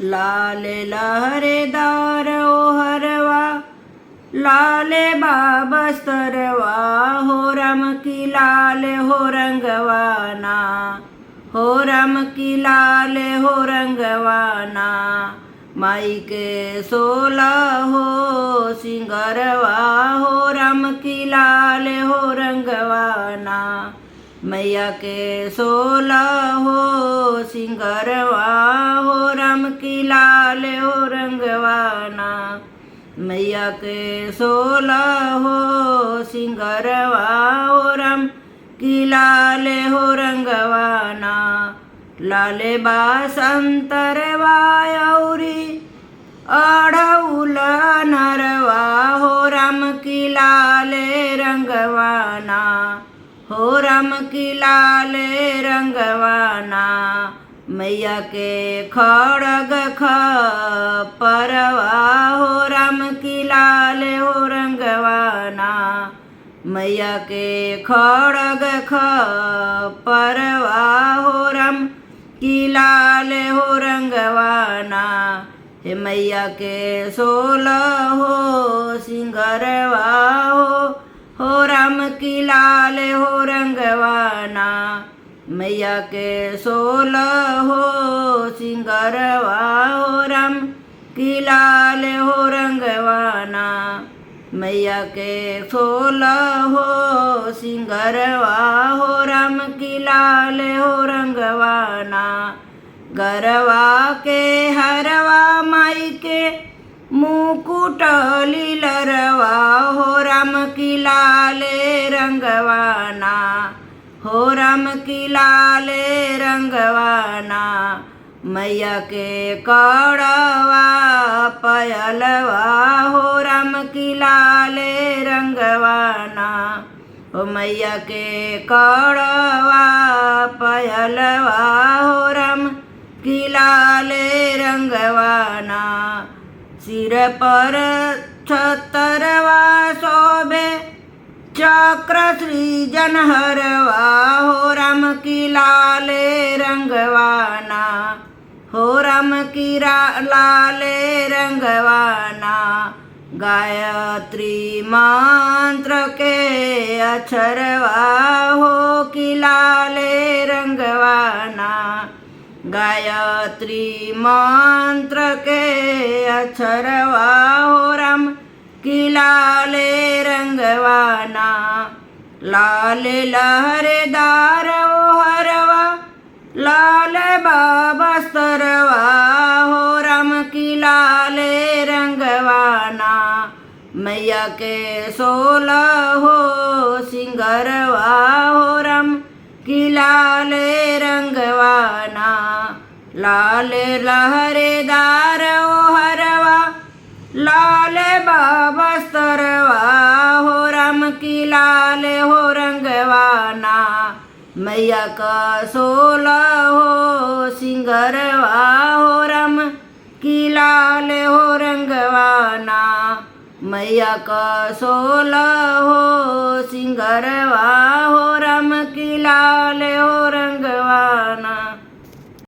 लाले लहरेदार ओहरवा, लाले बाबस्तरवा, हो राम की लाल हो रंगवाना, हो राम की लाल हो रंगवाना। माई के 16 हो सिंगरवा, हो राम की लाल हो रंगवाना। मैया के 16 हो सिंगरवा, हो राम की लाल हो रंगवाना। मैया के 16 हो सिंगरवा, हो राम की लाल हो रंगवाना। लाले बासंतरवा औरी अढ़उल नरवा, हो राम की लाल रंगवाना, हो राम की लाल रंगवाना। मैया के खड़ग खपरवा, हो राम की लाल हो रंगवाना। मैया के खड़ग खपरवा, हो राम की लाल हो रंगवाना। हे मैया के 16 हो सिंगरवा, हो राम की लाल हो रंगवाना। मैया के 16 हो सिंगरवा, हो राम की लाल हो रंगवाना। मैया के 16 हो सिंगरवा, हो राम की लाल हो रंगवाना। गरवा के हरवा माई के मुकुट लीलरवा, हो राम की लाल रंगवाना, हो राम की लाल रंगवाना। मैया के कड़वा पयलवा, हो राम की लाल रंगवाना। ओ मैया के कड़वा पयलवा, हो राम की लाल रंगवाना। सिर पर छतरवा शोभे चक्र सृजन हरवा, हो राम की लाल रंगवाना, हो राम की लाल रंगवाना। गायत्री मंत्र के अक्षरवा, हो की लाल रंगवाना। गायत्री मंत्र के अक्षरवा, हो राम की लाल रंगवाना। लाल लहरेदार ओहरवा, लाल बाबस्तरवा, हो राम की लाल रंगवाना। मैया के 16 हो सिंगरवा, हो राम की लाल रंगवाना। लाल लहरेदार ओहरवा, लाल बाबस्तरवा, हो राम की लाल हो रंगवाना। मैया का 16 हो सिंगरवा, हो राम की लाल हो रंगवाना। मैया का 16 हो सिंगरवा, हो राम की लाल हो रंगवाना।